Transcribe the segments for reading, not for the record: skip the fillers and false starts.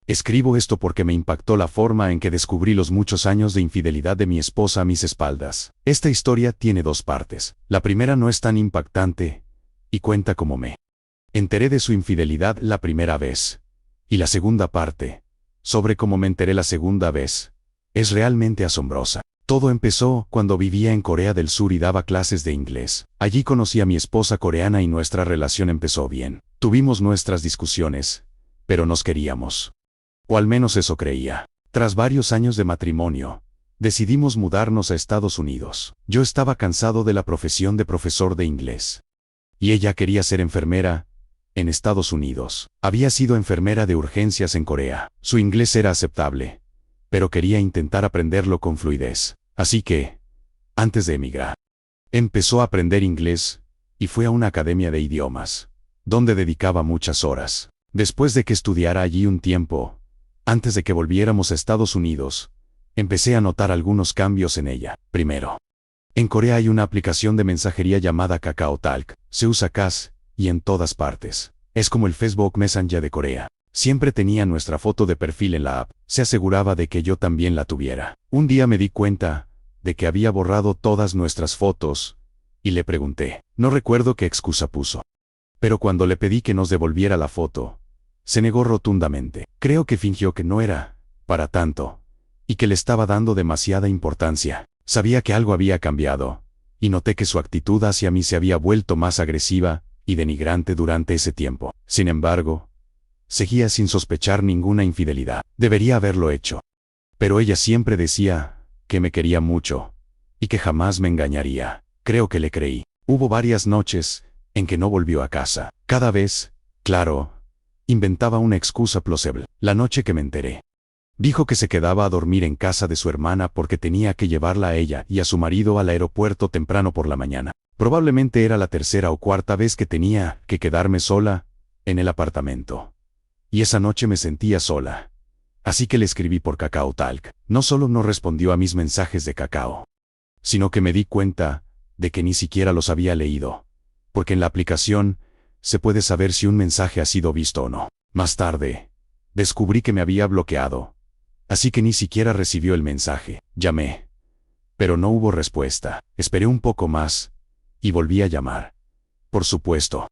Escribo esto porque me impactó la forma en que descubrí los muchos años de infidelidad de mi esposa a mis espaldas. Esta historia tiene dos partes. La primera no es tan impactante, y cuenta cómo me enteré de su infidelidad la primera vez. Y la segunda parte, sobre cómo me enteré la segunda vez, es realmente asombrosa. Todo empezó cuando vivía en Corea del Sur y daba clases de inglés. Allí conocí a mi esposa coreana y nuestra relación empezó bien. Tuvimos nuestras discusiones, pero nos queríamos. O al menos eso creía. Tras varios años de matrimonio, decidimos mudarnos a Estados Unidos. Yo estaba cansado de la profesión de profesor de inglés. Y ella quería ser enfermera en Estados Unidos. Había sido enfermera de urgencias en Corea. Su inglés era aceptable, pero quería intentar aprenderlo con fluidez. Así que, antes de emigrar, empezó a aprender inglés y fue a una academia de idiomas, donde dedicaba muchas horas. Después de que estudiara allí un tiempo, antes de que volviéramos a Estados Unidos, empecé a notar algunos cambios en ella. Primero, en Corea hay una aplicación de mensajería llamada KakaoTalk. Se usa casi y en todas partes. Es como el Facebook Messenger de Corea. Siempre tenía nuestra foto de perfil en la app. Se aseguraba de que yo también la tuviera. Un día me di cuenta de que había borrado todas nuestras fotos, y le pregunté. No recuerdo qué excusa puso. Pero cuando le pedí que nos devolviera la foto, se negó rotundamente. Creo que fingió que no era para tanto, y que le estaba dando demasiada importancia. Sabía que algo había cambiado, y noté que su actitud hacia mí se había vuelto más agresiva y denigrante durante ese tiempo. Sin embargo, seguía sin sospechar ninguna infidelidad. Debería haberlo hecho. Pero ella siempre decía que me quería mucho, y que jamás me engañaría. Creo que le creí. Hubo varias noches en que no volvió a casa. Cada vez, claro, inventaba una excusa plausible. La noche que me enteré, dijo que se quedaba a dormir en casa de su hermana porque tenía que llevarla a ella y a su marido al aeropuerto temprano por la mañana. Probablemente era la tercera o cuarta vez que tenía que quedarme sola en el apartamento. Y esa noche me sentía sola. Así que le escribí por KakaoTalk. No solo no respondió a mis mensajes de Kakao, sino que me di cuenta de que ni siquiera los había leído, porque en la aplicación se puede saber si un mensaje ha sido visto o no. Más tarde, descubrí que me había bloqueado, así que ni siquiera recibió el mensaje. Llamé, pero no hubo respuesta. Esperé un poco más, y volví a llamar. Por supuesto,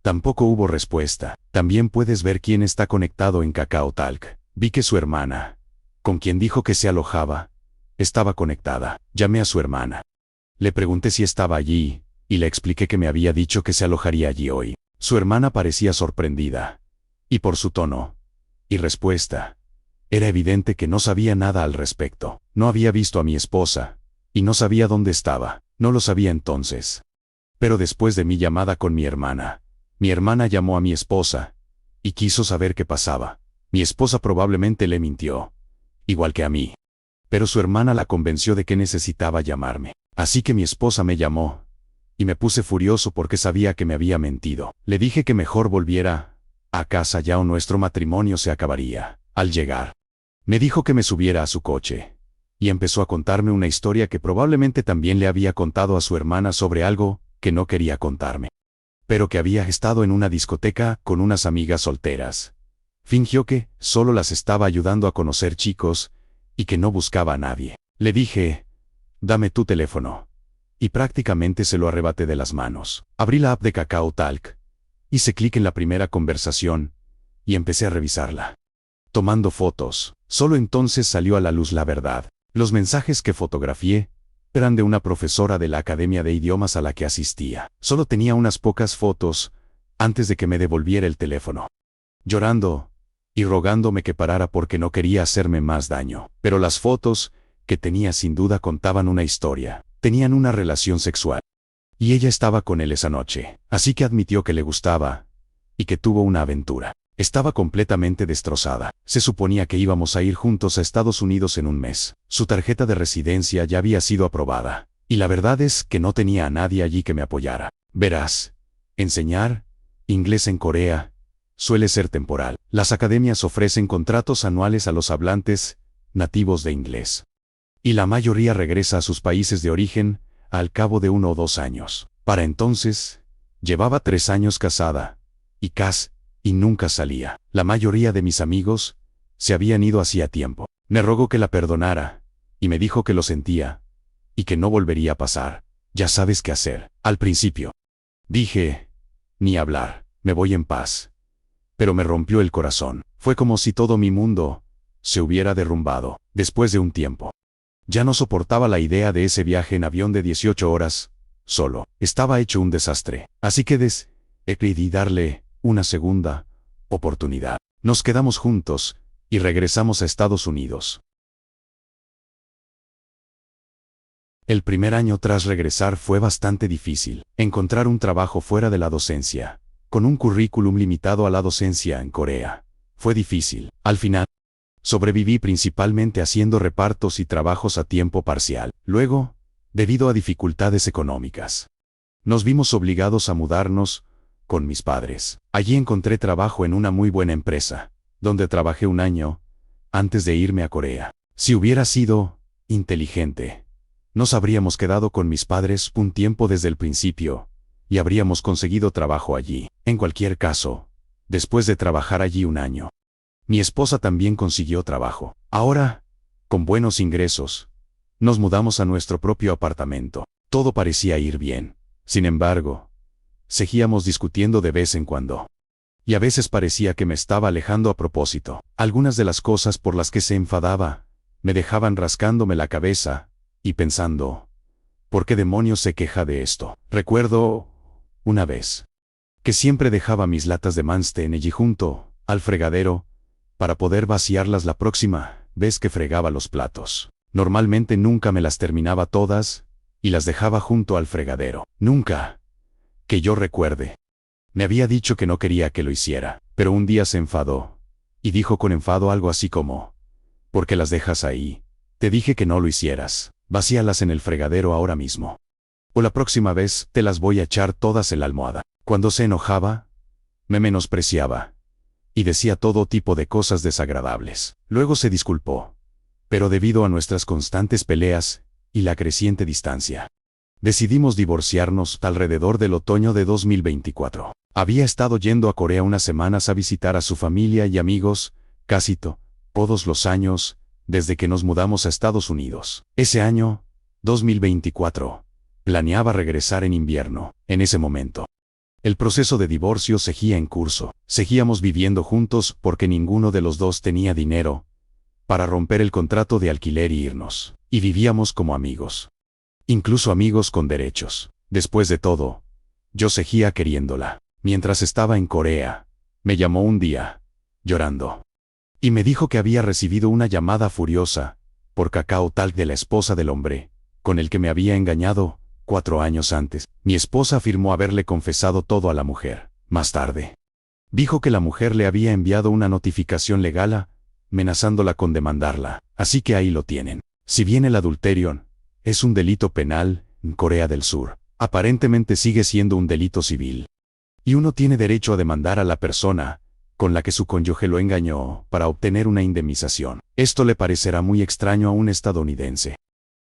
tampoco hubo respuesta. También puedes ver quién está conectado en KakaoTalk. Vi que su hermana, con quien dijo que se alojaba, estaba conectada. Llamé a su hermana. Le pregunté si estaba allí, y le expliqué que me había dicho que se alojaría allí hoy. Su hermana parecía sorprendida, y por su tono y respuesta, era evidente que no sabía nada al respecto. No había visto a mi esposa, y no sabía dónde estaba. No lo sabía entonces. Pero después de mi llamada con mi hermana llamó a mi esposa, y quiso saber qué pasaba. Mi esposa probablemente le mintió, igual que a mí. Pero su hermana la convenció de que necesitaba llamarme. Así que mi esposa me llamó, y me puse furioso porque sabía que me había mentido. Le dije que mejor volviera a casa ya o nuestro matrimonio se acabaría. Al llegar, me dijo que me subiera a su coche, y empezó a contarme una historia que probablemente también le había contado a su hermana sobre algo que no quería contarme, pero que había estado en una discoteca con unas amigas solteras. Fingió que solo las estaba ayudando a conocer chicos, y que no buscaba a nadie. Le dije, dame tu teléfono. Y prácticamente se lo arrebaté de las manos. Abrí la app de KakaoTalk, hice clic en la primera conversación, y empecé a revisarla, tomando fotos. Solo entonces salió a la luz la verdad. Los mensajes que fotografié eran de una profesora de la academia de idiomas a la que asistía. Solo tenía unas pocas fotos antes de que me devolviera el teléfono, llorando y rogándome que parara porque no quería hacerme más daño. Pero las fotos que tenía sin duda contaban una historia. Tenían una relación sexual, y ella estaba con él esa noche. Así que admitió que le gustaba, y que tuvo una aventura. Estaba completamente destrozada. Se suponía que íbamos a ir juntos a Estados Unidos en un mes. Su tarjeta de residencia ya había sido aprobada, y la verdad es que no tenía a nadie allí que me apoyara. Verás, enseñar inglés en Corea suele ser temporal. Las academias ofrecen contratos anuales a los hablantes nativos de inglés, y la mayoría regresa a sus países de origen al cabo de 1 o 2 años. Para entonces, llevaba 3 años casada, y nunca salía. La mayoría de mis amigos Se habían ido hacía tiempo. Me rogó que la perdonara, y me dijo que lo sentía, y que no volvería a pasar. Ya sabes qué hacer. Al principio dije, ni hablar, me voy en paz. Pero me rompió el corazón. Fue como si todo mi mundo se hubiera derrumbado. Después de un tiempo, ya no soportaba la idea de ese viaje en avión de 18 horas, solo. Estaba hecho un desastre. Así que decidí darle una segunda oportunidad. Nos quedamos juntos, y regresamos a Estados Unidos. El primer año tras regresar fue bastante difícil. Encontrar un trabajo fuera de la docencia, con un currículum limitado a la docencia en Corea, fue difícil. Al final, sobreviví principalmente haciendo repartos y trabajos a tiempo parcial. Luego, debido a dificultades económicas, nos vimos obligados a mudarnos con mis padres. Allí encontré trabajo en una muy buena empresa, donde trabajé un año antes de irme a Corea. Si hubiera sido inteligente, nos habríamos quedado con mis padres un tiempo desde el principio, y habríamos conseguido trabajo allí. En cualquier caso, después de trabajar allí un año, mi esposa también consiguió trabajo. Ahora, con buenos ingresos, nos mudamos a nuestro propio apartamento. Todo parecía ir bien. Sin embargo, seguíamos discutiendo de vez en cuando. Y a veces parecía que me estaba alejando a propósito. Algunas de las cosas por las que se enfadaba me dejaban rascándome la cabeza y pensando, ¿por qué demonios se queja de esto? Recuerdo una vez que siempre dejaba mis latas de Mansten allí junto al fregadero para poder vaciarlas la próxima vez que fregaba los platos. Normalmente nunca me las terminaba todas y las dejaba junto al fregadero. Nunca, que yo recuerde, me había dicho que no quería que lo hiciera, pero un día se enfadó y dijo con enfado algo así como, ¿por qué las dejas ahí? Te dije que no lo hicieras. Vacíalas en el fregadero ahora mismo. O la próxima vez te las voy a echar todas en la almohada. Cuando se enojaba, me menospreciaba y decía todo tipo de cosas desagradables. Luego se disculpó, pero debido a nuestras constantes peleas y la creciente distancia, decidimos divorciarnos alrededor del otoño de 2024. Había estado yendo a Corea unas semanas a visitar a su familia y amigos, casi todos los años, desde que nos mudamos a Estados Unidos. Ese año, 2024, planeaba regresar en invierno. En ese momento, el proceso de divorcio seguía en curso. Seguíamos viviendo juntos porque ninguno de los dos tenía dinero para romper el contrato de alquiler y irnos. Y vivíamos como amigos. Incluso amigos con derechos. Después de todo, yo seguía queriéndola. Mientras estaba en Corea, me llamó un día, llorando, y me dijo que había recibido una llamada furiosa por Kakao Talk de la esposa del hombre con el que me había engañado 4 años antes. Mi esposa afirmó haberle confesado todo a la mujer. Más tarde, dijo que la mujer le había enviado una notificación legal amenazándola con demandarla. Así que ahí lo tienen. Si bien el adulterio es un delito penal en Corea del Sur, aparentemente sigue siendo un delito civil. Y uno tiene derecho a demandar a la persona con la que su cónyuge lo engañó para obtener una indemnización. Esto le parecerá muy extraño a un estadounidense,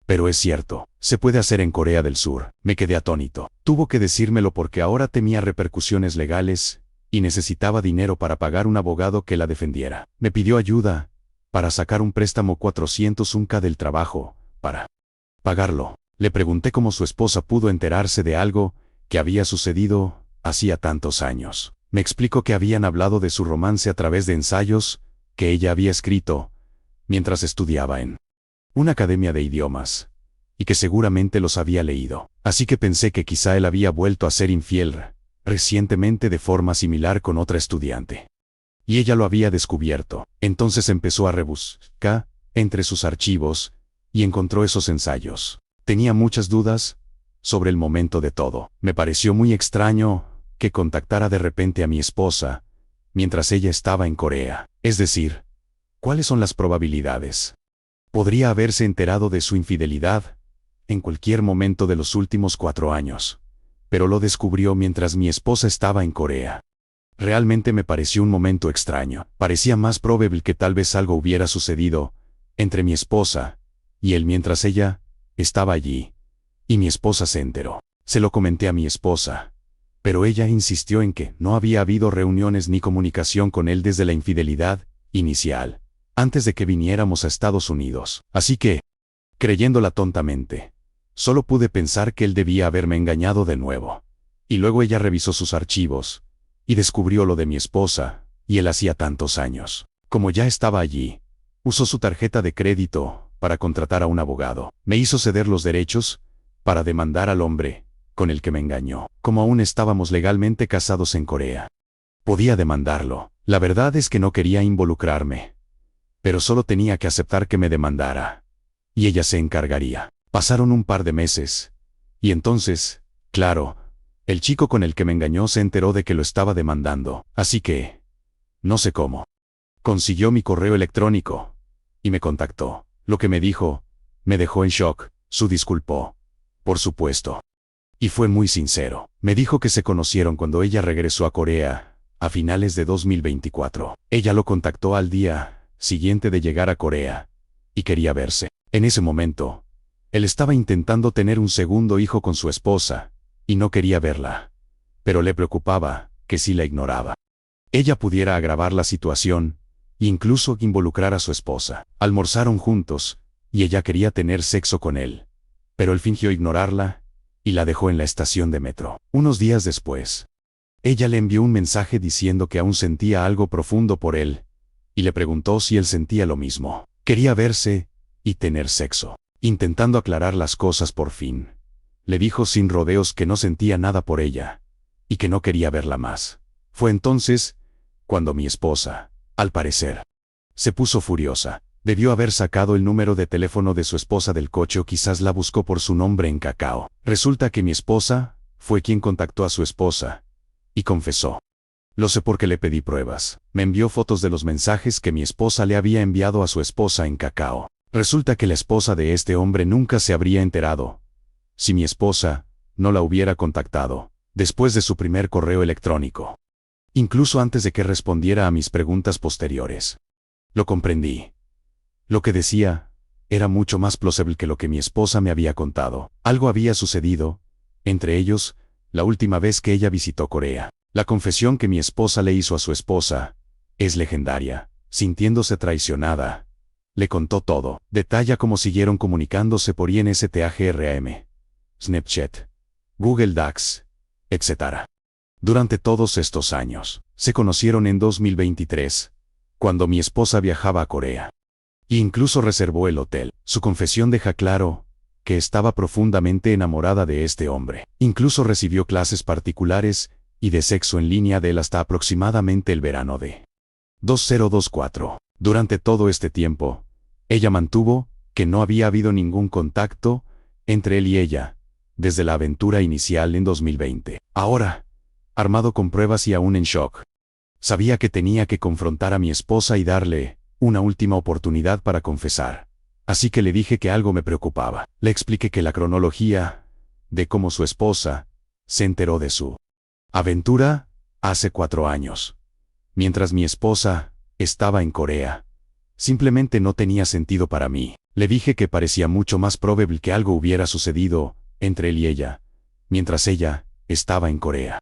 pero es cierto, se puede hacer en Corea del Sur. Me quedé atónito. Tuvo que decírmelo porque ahora temía repercusiones legales y necesitaba dinero para pagar un abogado que la defendiera. Me pidió ayuda para sacar un préstamo 401k del trabajo para pagarlo. Le pregunté cómo su esposa pudo enterarse de algo que había sucedido hacía tantos años. Me explicó que habían hablado de su romance a través de ensayos que ella había escrito mientras estudiaba en una academia de idiomas, y que seguramente los había leído. Así que pensé que quizá él había vuelto a ser infiel recientemente de forma similar con otra estudiante. Y ella lo había descubierto. Entonces empezó a rebuscar entre sus archivos y encontró esos ensayos. Tenía muchas dudas sobre el momento de todo. Me pareció muy extraño que contactara de repente a mi esposa mientras ella estaba en Corea. Es decir, ¿cuáles son las probabilidades? Podría haberse enterado de su infidelidad en cualquier momento de los últimos 4 años, pero lo descubrió mientras mi esposa estaba en Corea. Realmente me pareció un momento extraño. Parecía más probable que tal vez algo hubiera sucedido entre mi esposa y él mientras ella estaba allí, y mi esposa se enteró. Se lo comenté a mi esposa, pero ella insistió en que no había habido reuniones ni comunicación con él desde la infidelidad inicial, antes de que viniéramos a Estados Unidos. Así que, creyéndola tontamente, solo pude pensar que él debía haberme engañado de nuevo. Y luego ella revisó sus archivos, y descubrió lo de mi esposa, y él hacía tantos años. Como ya estaba allí, usó su tarjeta de crédito para contratar a un abogado. Me hizo ceder los derechos para demandar al hombre con el que me engañó. Como aún estábamos legalmente casados en Corea, podía demandarlo. La verdad es que no quería involucrarme, pero solo tenía que aceptar que me demandara, y ella se encargaría. Pasaron un par de meses, y entonces, claro, el chico con el que me engañó se enteró de que lo estaba demandando, así que, no sé cómo, consiguió mi correo electrónico, y me contactó. Lo que me dijo, me dejó en shock. Su disculpó, por supuesto. Y fue muy sincero. Me dijo que se conocieron cuando ella regresó a Corea, a finales de 2024. Ella lo contactó al día siguiente de llegar a Corea, y quería verse. En ese momento, él estaba intentando tener un segundo hijo con su esposa, y no quería verla. Pero le preocupaba que si la ignoraba, ella pudiera agravar la situación, e incluso involucrar a su esposa. Almorzaron juntos, y ella quería tener sexo con él. Pero él fingió ignorarla, y la dejó en la estación de metro. Unos días después, ella le envió un mensaje diciendo que aún sentía algo profundo por él, y le preguntó si él sentía lo mismo. Quería verse y tener sexo. Intentando aclarar las cosas por fin, le dijo sin rodeos que no sentía nada por ella, y que no quería verla más. Fue entonces cuando mi esposa, al parecer, se puso furiosa. Debió haber sacado el número de teléfono de su esposa del coche o quizás la buscó por su nombre en Kakao. Resulta que mi esposa fue quien contactó a su esposa y confesó. Lo sé porque le pedí pruebas. Me envió fotos de los mensajes que mi esposa le había enviado a su esposa en Kakao. Resulta que la esposa de este hombre nunca se habría enterado si mi esposa no la hubiera contactado después de su primer correo electrónico, incluso antes de que respondiera a mis preguntas posteriores. Lo comprendí. Lo que decía era mucho más plausible que lo que mi esposa me había contado. Algo había sucedido, entre ellos, la última vez que ella visitó Corea. La confesión que mi esposa le hizo a su esposa es legendaria. Sintiéndose traicionada, le contó todo. Detalla cómo siguieron comunicándose por Instagram, Snapchat, Google Docs, etc. Durante todos estos años, se conocieron en 2023, cuando mi esposa viajaba a Corea. E incluso reservó el hotel. Su confesión deja claro que estaba profundamente enamorada de este hombre. Incluso recibió clases particulares y de sexo en línea de él hasta aproximadamente el verano de 2024. Durante todo este tiempo, ella mantuvo que no había habido ningún contacto entre él y ella, desde la aventura inicial en 2020. Ahora, armado con pruebas y aún en shock, sabía que tenía que confrontar a mi esposa y darle una última oportunidad para confesar. Así que le dije que algo me preocupaba. Le expliqué que la cronología de cómo su esposa se enteró de su aventura hace 4 años, mientras mi esposa estaba en Corea, simplemente no tenía sentido para mí. Le dije que parecía mucho más probable que algo hubiera sucedido entre él y ella, mientras ella estaba en Corea,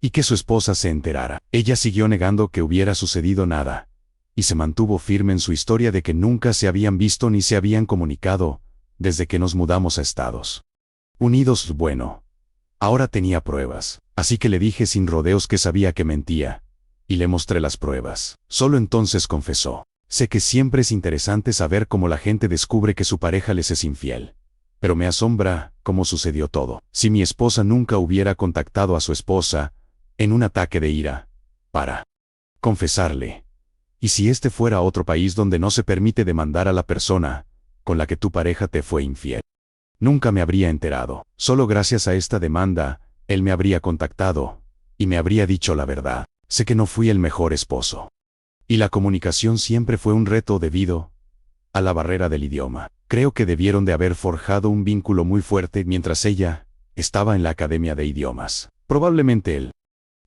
y que su esposa se enterara. Ella siguió negando que hubiera sucedido nada, y se mantuvo firme en su historia de que nunca se habían visto ni se habían comunicado desde que nos mudamos a Estados Unidos. Bueno, ahora tenía pruebas, así que le dije sin rodeos que sabía que mentía, y le mostré las pruebas. Solo entonces confesó. Sé que siempre es interesante saber cómo la gente descubre que su pareja les es infiel, pero me asombra cómo sucedió todo. Si mi esposa nunca hubiera contactado a su esposa en un ataque de ira para confesarle, y si este fuera otro país donde no se permite demandar a la persona con la que tu pareja te fue infiel, nunca me habría enterado. Solo gracias a esta demanda, él me habría contactado y me habría dicho la verdad. Sé que no fui el mejor esposo, y la comunicación siempre fue un reto debido a la barrera del idioma. Creo que debieron de haber forjado un vínculo muy fuerte mientras ella estaba en la academia de idiomas. Probablemente él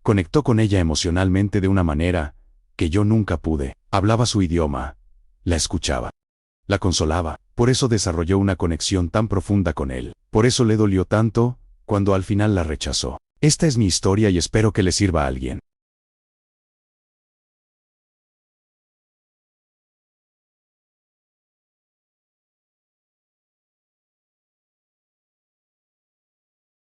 conectó con ella emocionalmente de una manera que yo nunca pude. Hablaba su idioma, la escuchaba, la consolaba. Por eso desarrolló una conexión tan profunda con él. Por eso le dolió tanto cuando al final la rechazó. Esta es mi historia y espero que le sirva a alguien.